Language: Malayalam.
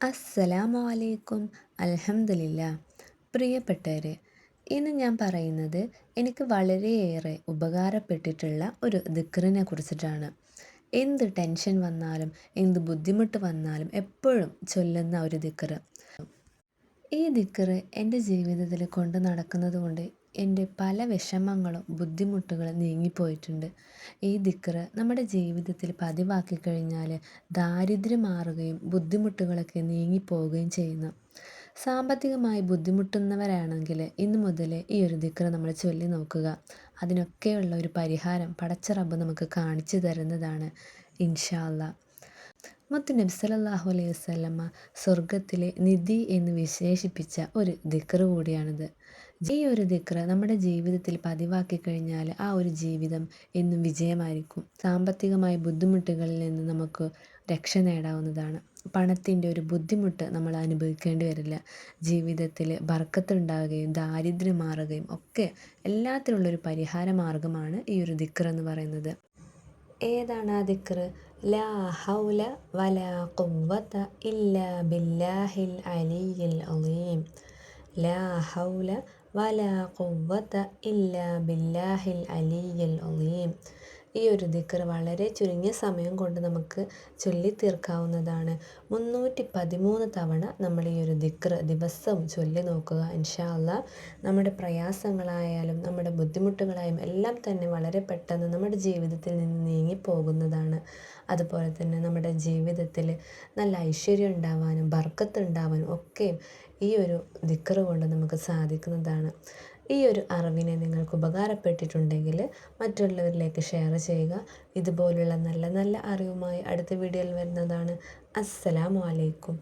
അസ്സലാമു അലൈക്കും. അൽഹംദുലില്ലാ. പ്രിയപ്പെട്ടവരെ, ഇന്ന് ഞാൻ പറയുന്നത് എനിക്ക് വളരെയേറെ ഉപകാരപ്പെട്ടിട്ടുള്ള ഒരു ദിക്റിനെ കുറിച്ചിട്ടാണ്. എന്ത് ടെൻഷൻ വന്നാലും എന്ത് ബുദ്ധിമുട്ട് വന്നാലും എപ്പോഴും ചൊല്ലുന്ന ഒരു ദിക്റ്. ഈ ദിക്റ് എൻ്റെ ജീവിതത്തിൽ കൊണ്ട് നടക്കുന്നത് കൊണ്ട് എൻ്റെ പല വിഷമങ്ങളും ബുദ്ധിമുട്ടുകളും നീങ്ങിപ്പോയിട്ടുണ്ട്. ഈ ദിക്റ് നമ്മുടെ ജീവിതത്തിൽ പതിവാക്കി കഴിഞ്ഞാൽ ദാരിദ്ര്യം മാറുകയും ബുദ്ധിമുട്ടുകളൊക്കെ നീങ്ങിപ്പോവുകയും ചെയ്യുന്നു. സാമ്പത്തികമായി ബുദ്ധിമുട്ടുന്നവരാണെങ്കിൽ ഇന്നു മുതൽ ഈ ഒരു ദിക്റ് നമ്മൾ ചൊല്ലി നോക്കുക. അതിനൊക്കെയുള്ള ഒരു പരിഹാരം പടച്ച റബ്ബ് നമുക്ക് കാണിച്ചു തരുന്നതാണ് ഇൻഷാ അല്ലാഹ്. മുത്ത് നബി സല്ലല്ലാഹു അലൈഹി വസല്ലമ സ്വർഗത്തിലെ നിധി എന്ന് വിശേഷിപ്പിച്ച ഒരു ദിക്റ് കൂടിയാണിത്. ഈ ഒരു ദിക്റ് നമ്മുടെ ജീവിതത്തിൽ പതിവാക്കി കഴിഞ്ഞാൽ ആ ഒരു ജീവിതം എന്നും വിജയമായിരിക്കും. സാമ്പത്തികമായ ബുദ്ധിമുട്ടുകളിൽ നിന്ന് നമുക്ക് രക്ഷ നേടാവുന്നതാണ്. പണത്തിൻ്റെ ഒരു ബുദ്ധിമുട്ട് നമ്മൾ അനുഭവിക്കേണ്ടി വരില്ല. ജീവിതത്തിൽ ബർക്കത്തുണ്ടാവുകയും ദാരിദ്ര്യം മാറുകയും ഒക്കെ എല്ലാത്തിനുള്ളൊരു പരിഹാര മാർഗമാണ് ഈ ഒരു ദിക്റ് എന്ന് പറയുന്നത്. ഏതാണ് ആ ദിക്റ്? ലാ ഹൗല വലാ ഖുവ്വത ഇല്ലാ ബില്ലാഹിൽ അലിയിൽ അലീം. ലാ ഹൗല വലാ ഖുവ്വത ഇല്ലാ ബില്ലാഹിൽ അലിയിൽ അലീം. ഈ ഒരു ദിക്റ് വളരെ ചുരുങ്ങിയ സമയം കൊണ്ട് നമുക്ക് ചൊല്ലിത്തീർക്കാവുന്നതാണ്. 313 തവണ നമ്മൾ ഈ ഒരു ദിക്റ് ദിവസവും ചൊല്ലി നോക്കുക. ഇൻഷാ അല്ലാഹ് നമ്മുടെ പ്രയാസങ്ങളായാലും നമ്മുടെ ബുദ്ധിമുട്ടുകളായാലും എല്ലാം തന്നെ വളരെ പെട്ടെന്ന് നമ്മുടെ ജീവിതത്തിൽ നിന്ന് നീങ്ങിപ്പോകുന്നതാണ്. അതുപോലെ തന്നെ നമ്മുടെ ജീവിതത്തിൽ നല്ല ഐശ്വര്യം ഉണ്ടാവാനും ബർക്കത്ത് ഉണ്ടാവാനും ഒക്കെ ഈ ഒരു ദിക്റ് കൊണ്ട് നമുക്ക് സാധിക്കുന്നതാണ്. ഈ ഒരു അറിവിനെ നിങ്ങൾക്ക് ഉപകാരപ്പെട്ടിട്ടുണ്ടെങ്കിൽ മറ്റുള്ളവരിലേക്ക് ഷെയർ ചെയ്യുക. ഇതുപോലുള്ള നല്ല നല്ല അറിവുമായി അടുത്ത വീഡിയോയിൽ വരുന്നതാണ്. അസ്സലാമു അലൈക്കും.